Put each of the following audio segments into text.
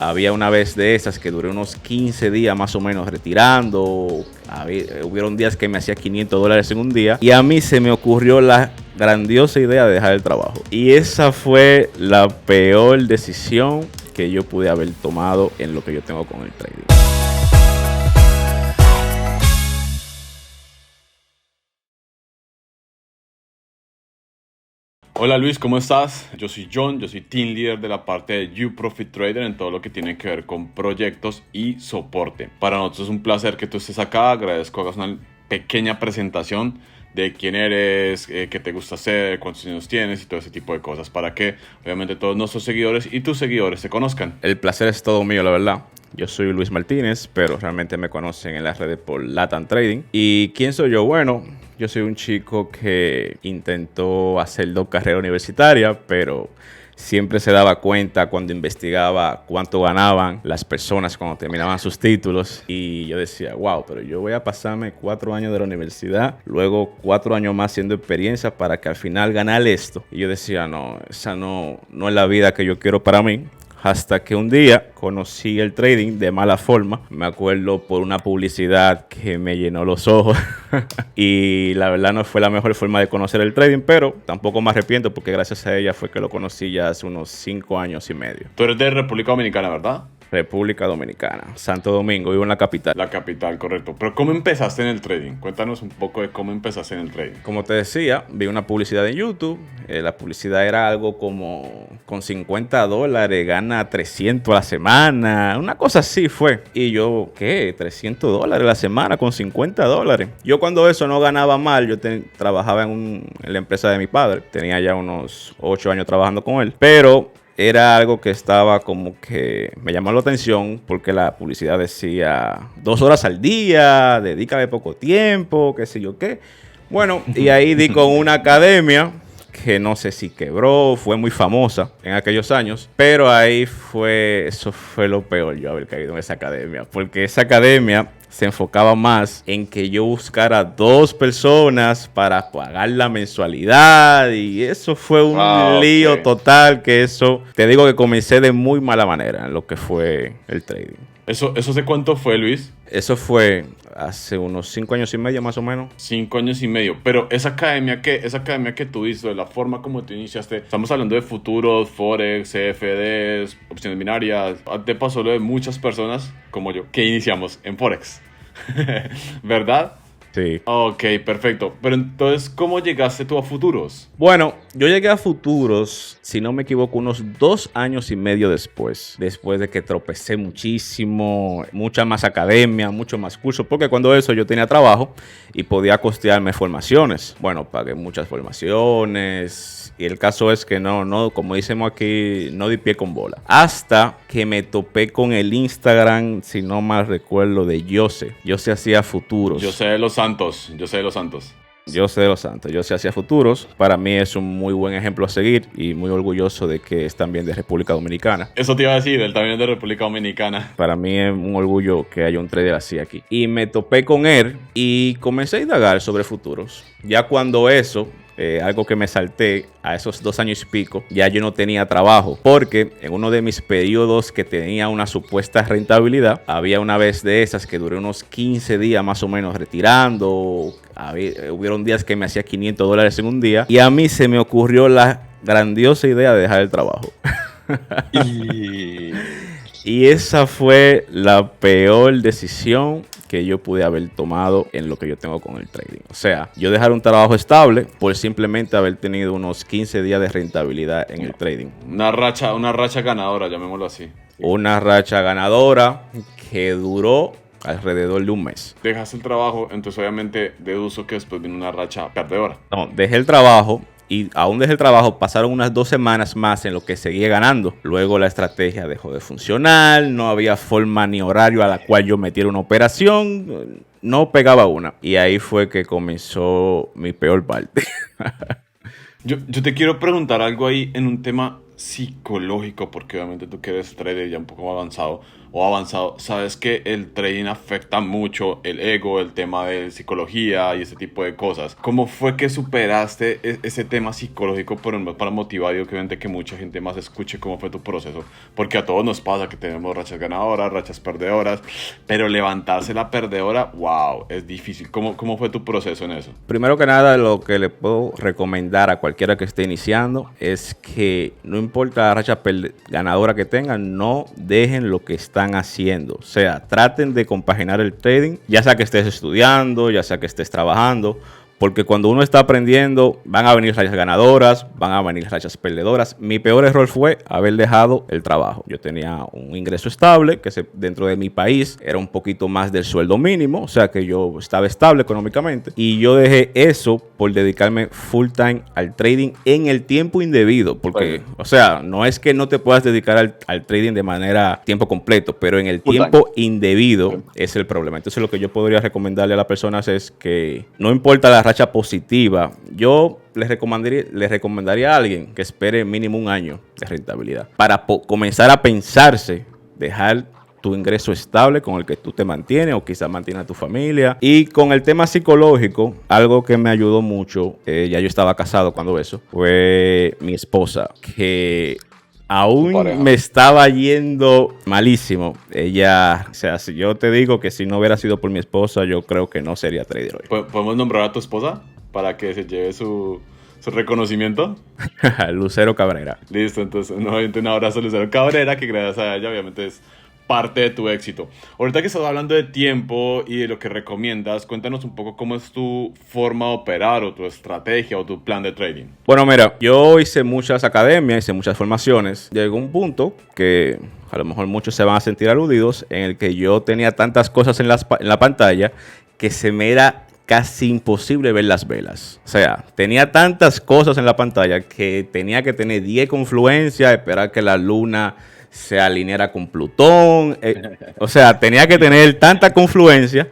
Había una vez de esas que duré unos 15 días más o menos retirando. Hubieron días que me hacía $500 en un día. Y a mí se me ocurrió la grandiosa idea de dejar el trabajo. Y esa fue la peor decisión que yo pude haber tomado en lo que yo tengo con el trading. Hola Luis, ¿cómo estás? Yo soy John, yo soy Team Leader de la parte de YouProfit Trader en todo lo que tiene que ver con proyectos y soporte. Para nosotros es un placer que tú estés acá, agradezco que hagas una pequeña presentación de quién eres, qué te gusta hacer, cuántos años tienes y todo ese tipo de cosas para que obviamente todos nuestros seguidores y tus seguidores te conozcan. El placer es todo mío, la verdad. Yo soy Luis Martínez, pero realmente me conocen en las redes por Latam Trading. ¿Y quién soy yo? Bueno, yo soy un chico que intentó hacer 2 carreras universitarias, pero siempre se daba cuenta cuando investigaba cuánto ganaban las personas cuando terminaban sus títulos. Y yo decía, wow, pero yo voy a pasarme 4 años de la universidad, luego 4 años más haciendo experiencia para que al final ganar esto. Y yo decía, no, esa no es la vida que yo quiero para mí. Hasta que un día conocí el trading de mala forma. Me acuerdo por una publicidad que me llenó los ojos. Y la verdad no fue la mejor forma de conocer el trading, pero tampoco me arrepiento porque gracias a ella fue que lo conocí ya hace unos 5 años y medio. Tú eres de República Dominicana, ¿verdad? República Dominicana, Santo Domingo, vivo en la capital. La capital, correcto. Pero ¿cómo empezaste en el trading? Cuéntanos un poco de cómo empezaste en el trading. Como te decía, vi una publicidad en YouTube. La publicidad era algo como con $50 gana 300 a la semana. Una cosa así fue. Y yo, ¿qué? $300 a la semana con $50. Yo cuando eso no ganaba mal, yo trabajaba en la empresa de mi padre. Tenía ya unos 8 años trabajando con él. Pero era algo que estaba como que me llamó la atención porque la publicidad decía 2 horas al día, dedícale poco tiempo, qué sé yo qué. Bueno, y ahí di con una academia que no sé si quebró, fue muy famosa en aquellos años, pero eso fue lo peor yo haber caído en esa academia, porque esa academia se enfocaba más en que yo buscara 2 personas para pagar la mensualidad y eso fue un lío total, que eso, te digo que comencé de muy mala manera en lo que fue el trading. ¿Eso hace cuánto fue, Luis? Eso fue hace unos 5 años y medio más o menos. 5 años y medio. Pero esa academia que tú hiciste, la forma como tú iniciaste, estamos hablando de futuros, forex, CFDs, opciones binarias. Te pasó lo de muchas personas como yo que iniciamos en forex, ¿verdad? Sí. Ok, perfecto. Pero entonces, ¿cómo llegaste tú a futuros? Bueno, yo llegué a futuros, si no me equivoco, unos 2 años y medio después de que tropecé muchísimo, mucha más academia, mucho más cursos, porque cuando eso yo tenía trabajo y podía costearme formaciones. Bueno, pagué muchas formaciones y el caso es que no, como decimos aquí, no di pie con bola. Hasta que me topé con el Instagram, si no mal recuerdo, de Jose. Jose hacía futuros. Jose de los Santos. Yo se hacía futuros. Para mí es un muy buen ejemplo a seguir y muy orgulloso de que es también de República Dominicana. Eso te iba a decir, él también es de República Dominicana. Para mí es un orgullo que haya un trader así aquí. Y me topé con él y comencé a indagar sobre futuros. Ya cuando eso, algo que me salté a esos 2 años y pico, ya yo no tenía trabajo, porque en uno de mis periodos que tenía una supuesta rentabilidad, había una vez de esas que duré unos 15 días más o menos retirando. Hubieron días que me hacía $500 en un día y a mí se me ocurrió la grandiosa idea de dejar el trabajo. Y esa fue la peor decisión que yo pude haber tomado en lo que yo tengo con el trading. O sea, yo dejar un trabajo estable por simplemente haber tenido unos 15 días de rentabilidad en el trading. Una racha ganadora, llamémoslo así. Una racha ganadora que duró alrededor de un mes. Dejaste el trabajo, entonces obviamente deduzco que después vino una racha perdedora. No, dejé el trabajo. Y aún desde el trabajo pasaron unas 2 semanas más en lo que seguía ganando. Luego la estrategia dejó de funcionar. No había forma ni horario a la cual yo metiera una operación. No pegaba una. Y ahí fue que comenzó mi peor parte. Yo te quiero preguntar algo ahí en un tema psicológico, porque obviamente tú que eres trader ya un poco avanzado, sabes que el trading afecta mucho el ego, el tema de psicología y ese tipo de cosas. ¿Cómo fue que superaste ese tema psicológico para motivar y obviamente que mucha gente más escuche cómo fue tu proceso? Porque a todos nos pasa que tenemos rachas ganadoras, rachas perdedoras, pero levantarse la perdedora, wow, es difícil. ¿Cómo fue tu proceso en eso? Primero que nada, lo que le puedo recomendar a cualquiera que esté iniciando es que no importa la racha ganadora que tengan, no dejen lo que están haciendo. O sea, traten de compaginar el trading, ya sea que estés estudiando, ya sea que estés trabajando, porque cuando uno está aprendiendo van a venir rachas ganadoras, van a venir rachas perdedoras. Mi peor error fue haber dejado el trabajo. Yo tenía un ingreso estable que dentro de mi país era un poquito más del sueldo mínimo, o sea que yo estaba estable económicamente, y yo dejé eso por dedicarme full time al trading en el tiempo indebido, porque, o sea, no es que no te puedas dedicar al trading de manera tiempo completo, pero en el tiempo indebido es el problema. Entonces lo que yo podría recomendarle a las personas es que no importa la racha positiva, yo les recomendaría a alguien que espere mínimo un año de rentabilidad para comenzar a pensarse, dejar tu ingreso estable con el que tú te mantienes o quizás mantienes a tu familia. Y con el tema psicológico, algo que me ayudó mucho, ya yo estaba casado cuando eso, fue mi esposa, que aún me estaba yendo malísimo. Ella, o sea, si yo te digo que si no hubiera sido por mi esposa, yo creo que no sería trader hoy. ¿Podemos nombrar a tu esposa para que se lleve su reconocimiento? Lucero Cabrera. Listo, entonces nuevamente un abrazo a Lucero Cabrera, que gracias a ella obviamente es parte de tu éxito. Ahorita que estás hablando de tiempo y de lo que recomiendas, cuéntanos un poco cómo es tu forma de operar o tu estrategia o tu plan de trading. Bueno, mira, yo hice muchas academias, hice muchas formaciones. Llegó un punto que a lo mejor muchos se van a sentir aludidos, en el que yo tenía tantas cosas en la pantalla que se me era casi imposible ver las velas. O sea, tenía tantas cosas en la pantalla que tenía que tener 10 confluencias, esperar que la luna se alineara con Plutón. O sea, tenía que tener tanta confluencia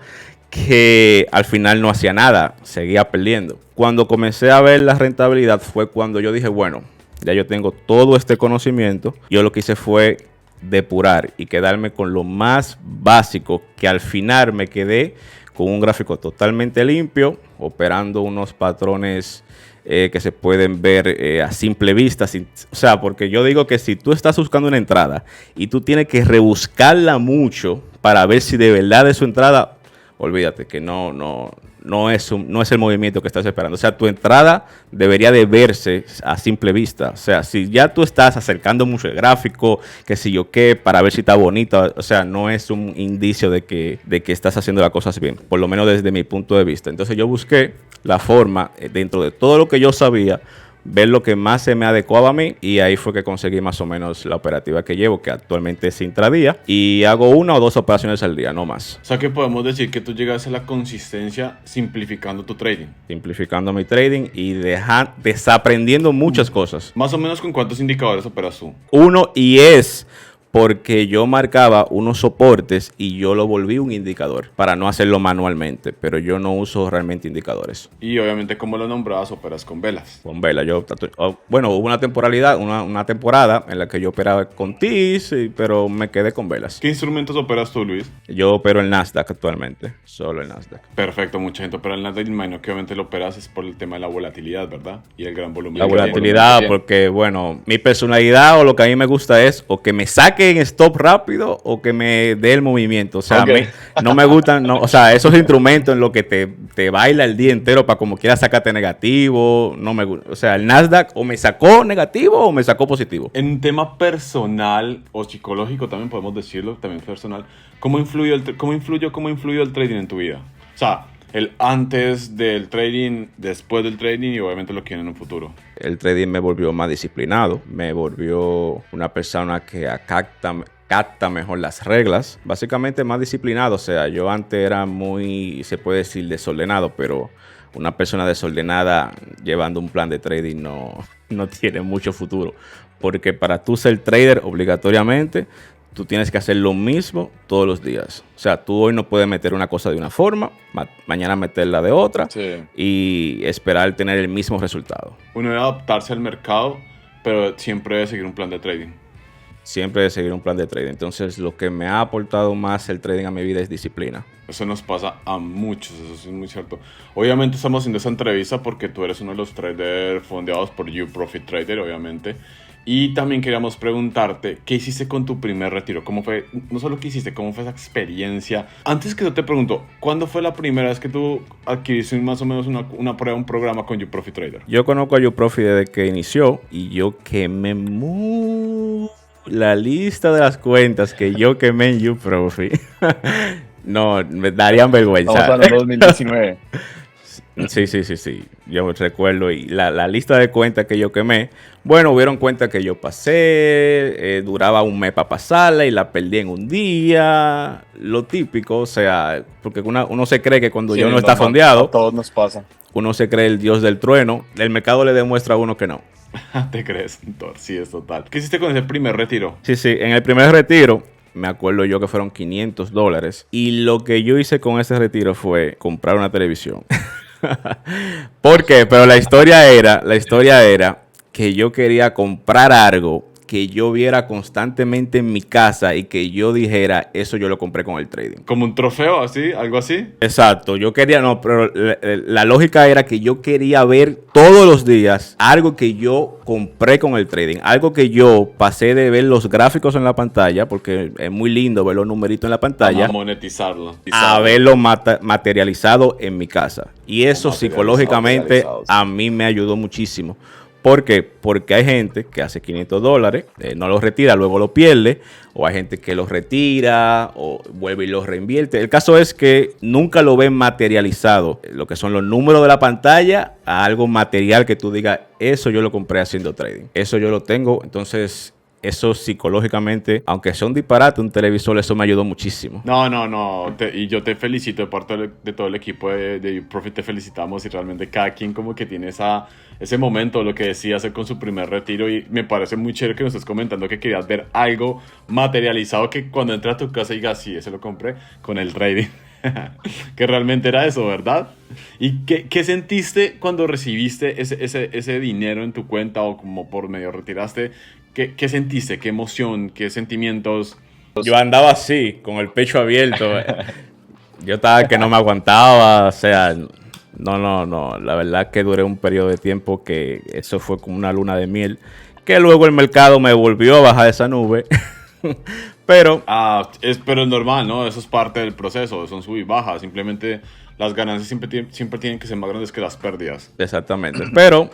que al final no hacía nada, seguía perdiendo. Cuando comencé a ver la rentabilidad fue cuando yo dije, bueno, ya yo tengo todo este conocimiento. Yo lo que hice fue depurar y quedarme con lo más básico, que al final me quedé con un gráfico totalmente limpio, operando unos patrones que se pueden ver a simple vista. O sea, porque yo digo que si tú estás buscando una entrada y tú tienes que rebuscarla mucho para ver si de verdad es su entrada, olvídate que no es el movimiento que estás esperando. O sea, tu entrada debería de verse a simple vista. O sea, si ya tú estás acercando mucho el gráfico, que si yo qué, para ver si está bonita, o sea, no es un indicio de que estás haciendo las cosas bien, por lo menos desde mi punto de vista. Entonces yo busqué la forma, dentro de todo lo que yo sabía, ver lo que más se me adecuaba a mí, y ahí fue que conseguí más o menos la operativa que llevo, que actualmente es intradía, y hago 1 o 2 operaciones al día, no más. O sea que podemos decir que tú llegas a la consistencia simplificando tu trading. Simplificando mi trading y desaprendiendo muchas cosas. Más o menos, ¿con cuántos indicadores operas tú? Uno, y es porque yo marcaba unos soportes y yo lo volví un indicador para no hacerlo manualmente, pero yo no uso realmente indicadores. Y obviamente, como lo nombrabas, operas con velas. Con velas. Bueno, hubo una temporada en la que yo operaba con TIS, pero me quedé con velas. ¿Qué instrumentos operas tú, Luis? Yo opero el Nasdaq actualmente, solo el Nasdaq. Perfecto, mucha gente opera el Nasdaq, y imagino que obviamente lo operas es por el tema de la volatilidad, ¿verdad? Y el gran volumen. La volatilidad, porque bueno, mi personalidad o lo que a mí me gusta es o que me saque en stop rápido o que me dé el movimiento. O sea, okay, a mí no me gustan, o sea, esos instrumentos en los que te baila el día entero para como quiera sacarte negativo, no me gusta. O sea, el Nasdaq o me sacó negativo o me sacó positivo. En un tema personal o psicológico también podemos decirlo, también personal, ¿cómo influyó el trading en tu vida? O sea, el antes del trading, después del trading y obviamente lo que viene en un futuro. El trading me volvió más disciplinado, me volvió una persona que capta mejor las reglas, básicamente más disciplinado. O sea, yo antes era muy, se puede decir, desordenado, pero una persona desordenada llevando un plan de trading no tiene mucho futuro, porque para tú ser trader obligatoriamente tú tienes que hacer lo mismo todos los días. O sea, tú hoy no puedes meter una cosa de una forma, mañana meterla de otra, sí, y esperar tener el mismo resultado. Uno debe adaptarse al mercado pero siempre debe seguir un plan de trading. Siempre de seguir un plan de trading. Entonces, lo que me ha aportado más el trading a mi vida es disciplina. Eso nos pasa a muchos, eso sí es muy cierto. Obviamente estamos haciendo esta entrevista porque tú eres uno de los traders fondeados por YouProfitTrader, obviamente. Y también queríamos preguntarte, ¿qué hiciste con tu primer retiro? ¿Cómo fue? No solo qué hiciste, ¿cómo fue esa experiencia? Antes que yo te pregunto, ¿cuándo fue la primera vez que tú adquiriste más o menos una prueba, un programa con YouProfitTrader? Yo conozco a YouProfit desde que inició y yo quemé la lista de las cuentas que yo quemé en YouProfit. No, me darían vergüenza. Estamos hablando de 2019. Sí. Yo recuerdo y la lista de cuentas que yo quemé. Bueno, hubieron cuentas que yo pasé, duraba un mes para pasarla y la perdí en un día. Lo típico, o sea, porque uno se cree que cuando Sí, ya uno está a fondeado, todos nos pasa. uno se cree el dios del trueno. El mercado le demuestra a uno que no. ¿Te crees, Thor? Sí, es total. ¿Qué hiciste con ese primer retiro? Sí, en el primer retiro, me acuerdo yo que fueron $500. Y lo que yo hice con ese retiro fue comprar una televisión. ¿Por qué? Pero la historia era que yo quería comprar algo que yo viera constantemente en mi casa y que yo dijera, eso yo lo compré con el trading. ¿Como un trofeo, así? ¿Algo así? Exacto, yo quería, no, pero la lógica era que yo quería ver todos los días algo que yo compré con el trading, algo que yo pasé de ver los gráficos en la pantalla, porque es muy lindo ver los numeritos en la pantalla, A monetizarlo. a verlo materializado en mi casa. Y eso psicológicamente a mí me ayudó muchísimo. ¿Por qué? Porque hay gente que hace $500, no los retira, luego lo pierde, o hay gente que los retira, o vuelve y los reinvierte. El caso es que nunca lo ven materializado, lo que son los números de la pantalla, a algo material que tú digas, eso yo lo compré haciendo trading, eso yo lo tengo. Entonces, eso psicológicamente, aunque sea un disparate, un televisor, eso me ayudó muchísimo. No. Y yo te felicito de parte de todo el equipo de YouProfit, te felicitamos y realmente cada quien como que tiene ese momento, lo que decía hacer con su primer retiro, y me parece muy chévere que nos estés comentando que querías ver algo materializado que cuando entres a tu casa digas, sí, ese lo compré con el trading. Que realmente era eso, ¿verdad? ¿Y qué sentiste cuando recibiste ese dinero en tu cuenta o como por medio retiraste? ¿Qué sentiste? ¿Qué emoción? ¿Qué sentimientos? Yo andaba así, con el pecho abierto. Yo estaba que no me aguantaba, o sea, no. La verdad que duré un periodo de tiempo que eso fue como una luna de miel, que luego el mercado me volvió a bajar esa nube. Pero pero es normal, ¿no? Eso es parte del proceso, son sub y bajas. Simplemente las ganancias siempre tienen que ser más grandes que las pérdidas. exactamente. Pero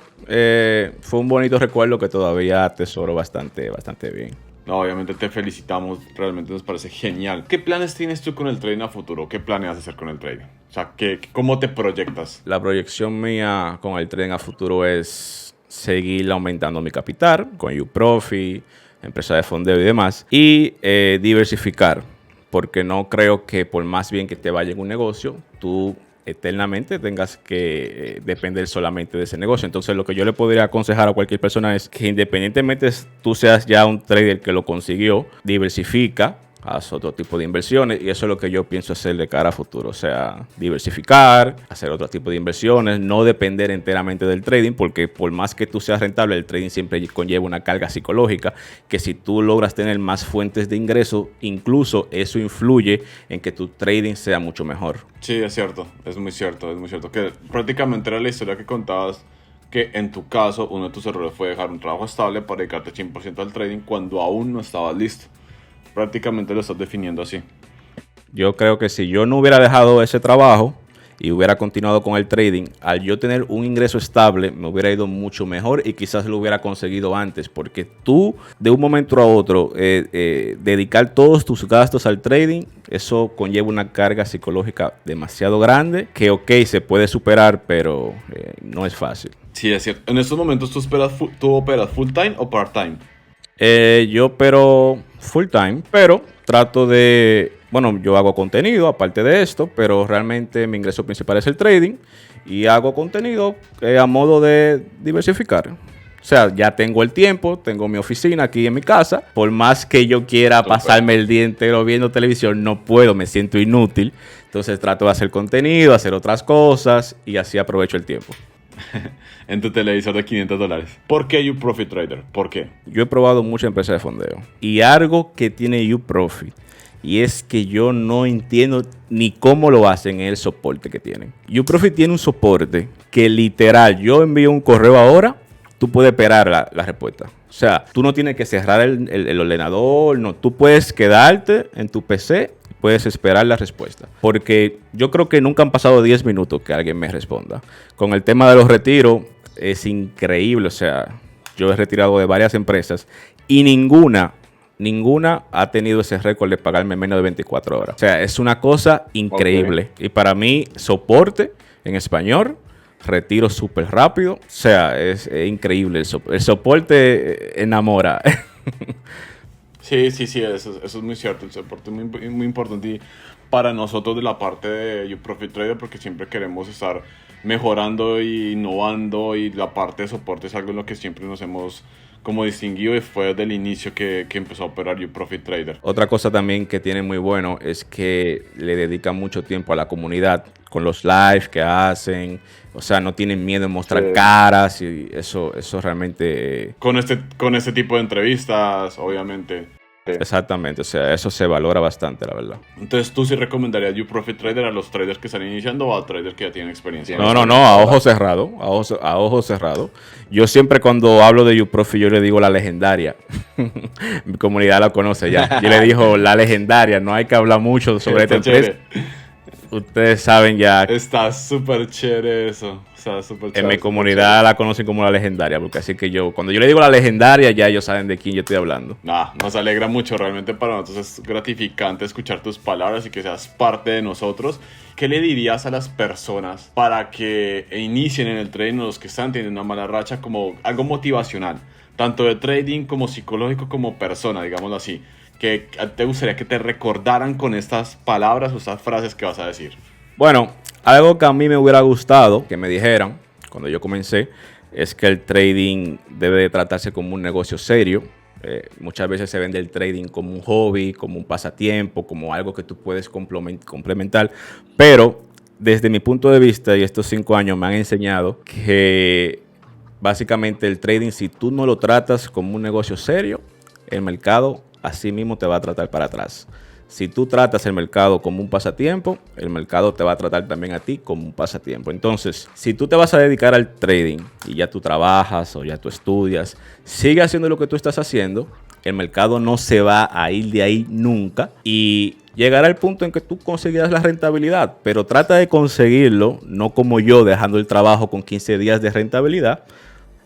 fue un bonito recuerdo que todavía atesoro bastante bien. No, obviamente te felicitamos, realmente nos parece genial. ¿Qué planes tienes tú con el trading a futuro? ¿Qué planeas hacer con el trading? O sea, ¿cómo te proyectas? La proyección mía con el trading a futuro es seguir aumentando mi capital con YouProfit, empresa de fondeo y demás, y diversificar, porque no creo que por más bien que te vaya en un negocio, tú eternamente tengas que depender solamente de ese negocio. Entonces, lo que yo le podría aconsejar a cualquier persona es que independientemente tú seas ya un trader que lo consiguió, diversifica, haz otro tipo de inversiones, y eso es lo que yo pienso hacer de cara a futuro. O sea, diversificar, hacer otro tipo de inversiones, no depender enteramente del trading, porque por más que tú seas rentable, el trading siempre conlleva una carga psicológica, que si tú logras tener más fuentes de ingreso, incluso eso influye en que tu trading sea mucho mejor. Sí, es cierto, es muy cierto. Que prácticamente era la historia que contabas, que en tu caso uno de tus errores fue dejar un trabajo estable para dedicarte 100% al trading cuando aún no estabas listo. Prácticamente lo estás definiendo así. Yo creo que si yo no hubiera dejado ese trabajo y hubiera continuado con el trading, al yo tener un ingreso estable, me hubiera ido mucho mejor y quizás lo hubiera conseguido antes, porque tú de un momento a otro dedicar todos tus gastos al trading, eso conlleva una carga psicológica demasiado grande que se puede superar, pero no es fácil. Sí, es cierto. En estos momentos tú operas full time o part time. Yo opero full time, pero trato de... Bueno, yo hago contenido aparte de esto, pero realmente mi ingreso principal es el trading y hago contenido a modo de diversificar. O sea, ya tengo el tiempo, tengo mi oficina aquí en mi casa. Por más que yo quiera pasarme el día entero viendo televisión, no puedo, me siento inútil. Entonces trato de hacer contenido, hacer otras cosas y así aprovecho el tiempo. en tu televisor de $500. ¿Por qué YouProfit Trader? ¿Por qué? Yo he probado muchas empresas de fondeo y algo que tiene YouProfit y es que yo no entiendo ni cómo lo hacen en el soporte que tienen. YouProfit tiene un soporte que literal, yo envío un correo ahora, tú puedes esperar la respuesta. O sea, tú no tienes que cerrar el ordenador, no, tú puedes quedarte en tu PC, puedes esperar la respuesta. Porque yo creo que nunca han pasado 10 minutos que alguien me responda. Con el tema de los retiros, es increíble. O sea, yo he retirado de varias empresas y ninguna ha tenido ese récord de pagarme menos de 24 horas. O sea, es una cosa increíble. Okay. Y para mí, soporte en español, retiro súper rápido. O sea, es increíble. El soporte enamora. Sí, eso es muy cierto. El soporte es muy importante y para nosotros de la parte de YouProfit Trader, porque siempre queremos estar mejorando e innovando, y la parte de soporte es algo en lo que siempre nos hemos como distinguido y fue desde el inicio que empezó a operar YouProfit Trader. Otra cosa también que tiene muy bueno es que le dedican mucho tiempo a la comunidad con los lives que hacen. O sea, no tienen miedo en mostrar caras y eso realmente... Con este tipo de entrevistas, obviamente. Exactamente, o sea, eso se valora bastante, la verdad. Entonces, ¿tú sí recomendarías YouProfit Trader a los traders que están iniciando o a traders que ya tienen experiencia? No, a ojo cerrado, a ojo cerrado. Yo siempre cuando hablo de YouProfit, yo le digo la legendaria. Mi comunidad la conoce ya. Yo le digo la legendaria, no hay que hablar mucho sobre esta empresa. Ustedes saben ya. Está súper chévere eso. En mi comunidad la conocen como la legendaria, porque así que cuando yo le digo la legendaria, ya ellos saben de quién yo estoy hablando. Nos alegra mucho, realmente para nosotros es gratificante escuchar tus palabras y que seas parte de nosotros. ¿Qué le dirías a las personas para que inicien en el trading, o los que están teniendo una mala racha, como algo motivacional, tanto de trading como psicológico como persona, digámoslo así? ¿Que te gustaría que te recordaran con estas palabras o estas frases que vas a decir? Bueno, algo que a mí me hubiera gustado que me dijeran cuando yo comencé es que el trading debe de tratarse como un negocio serio. Muchas veces se vende el trading como un hobby, como un pasatiempo, como algo que tú puedes complementar. Pero desde mi punto de vista, y estos 5 años me han enseñado que básicamente el trading, si tú no lo tratas como un negocio serio, el mercado así mismo te va a tratar para atrás. Si tú tratas el mercado como un pasatiempo, el mercado te va a tratar también a ti como un pasatiempo. Entonces, si tú te vas a dedicar al trading y ya tú trabajas o ya tú estudias, sigue haciendo lo que tú estás haciendo. El mercado no se va a ir de ahí nunca y llegará el punto en que tú conseguirás la rentabilidad. Pero trata de conseguirlo, no como yo, dejando el trabajo con 15 días de rentabilidad,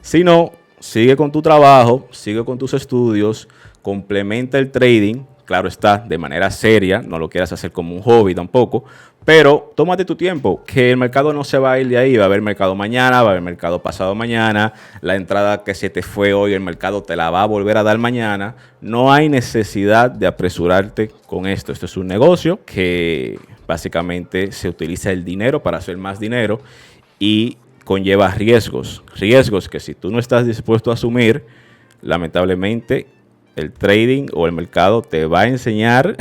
sino sigue con tu trabajo, sigue con tus estudios, complementa el trading. Claro está, de manera seria, no lo quieras hacer como un hobby tampoco, pero tómate tu tiempo, que el mercado no se va a ir de ahí, va a haber mercado mañana, va a haber mercado pasado mañana, la entrada que se te fue hoy, el mercado te la va a volver a dar mañana. No hay necesidad de apresurarte con esto. Esto es un negocio que básicamente se utiliza el dinero para hacer más dinero y conlleva riesgos que si tú no estás dispuesto a asumir, lamentablemente el trading o el mercado te va a enseñar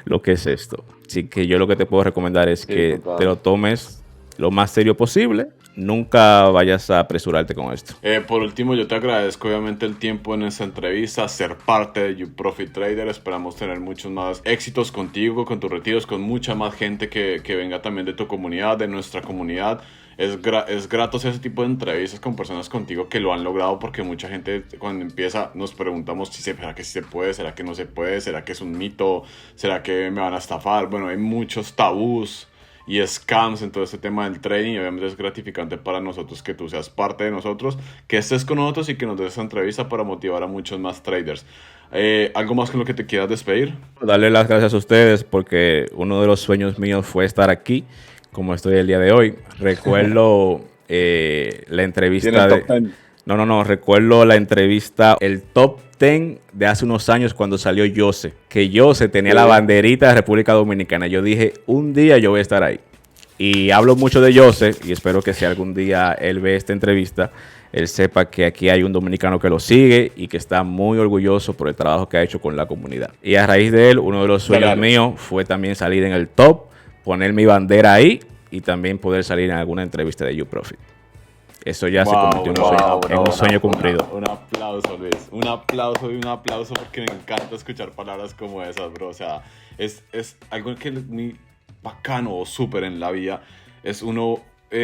lo que es esto. Así que yo lo que te puedo recomendar es que te lo tomes lo más serio posible. Nunca vayas a apresurarte con esto. Por último, yo te agradezco obviamente el tiempo en esta entrevista, ser parte de YouProfit Trader. Esperamos tener muchos más éxitos contigo, con tus retiros, con mucha más gente que venga también de tu comunidad, de nuestra comunidad. Es grato hacer ese tipo de entrevistas con personas contigo que lo han logrado, porque mucha gente cuando empieza nos preguntamos ¿será que sí se puede? ¿Será que no se puede? ¿Será que es un mito? ¿Será que me van a estafar? Bueno, hay muchos tabús y scams en todo este tema del trading, y obviamente es gratificante para nosotros que tú seas parte de nosotros, que estés con nosotros y que nos des esta entrevista para motivar a muchos más traders. ¿Algo más con lo que te quieras despedir? Darle las gracias a ustedes, porque uno de los sueños míos fue estar aquí como estoy el día de hoy. Recuerdo la entrevista recuerdo la entrevista, el top 10 de hace unos años cuando salió Jose, que Jose tenía la banderita de República Dominicana. Yo dije, un día yo voy a estar ahí. Y hablo mucho de Jose y espero que si algún día él ve esta entrevista, él sepa que aquí hay un dominicano que lo sigue y que está muy orgulloso por el trabajo que ha hecho con la comunidad. Y a raíz de él, uno de los sueños míos fue también salir en el top, poner mi bandera ahí y también poder salir en alguna entrevista de YouProfit. Eso ya se Wow, convirtió en un sueño cumplido. Un aplauso, Luis. Un aplauso y un aplauso porque me encanta escuchar palabras como esas, bro. O sea, es algo que es muy bacano o súper en la vida. Es uno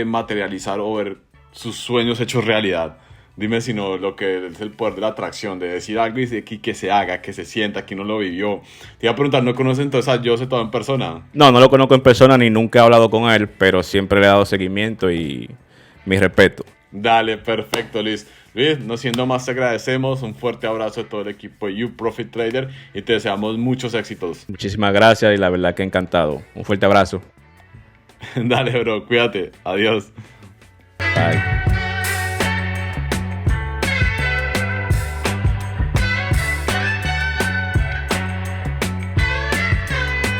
materializar o ver sus sueños hechos realidad. Dime si no, lo que es el poder de la atracción, de decir algo y que se haga, que se sienta, que no lo vivió. Te iba a preguntar, ¿no conoces entonces a Jose todo en persona? No lo conozco en persona ni nunca he hablado con él, pero siempre le he dado seguimiento y mi respeto. Dale, perfecto, Luis. Luis, no siendo más, te agradecemos. Un fuerte abrazo de todo el equipo de YouProfit Trader y te deseamos muchos éxitos. Muchísimas gracias y la verdad que encantado. Un fuerte abrazo. Dale, bro, cuídate. Adiós. Bye.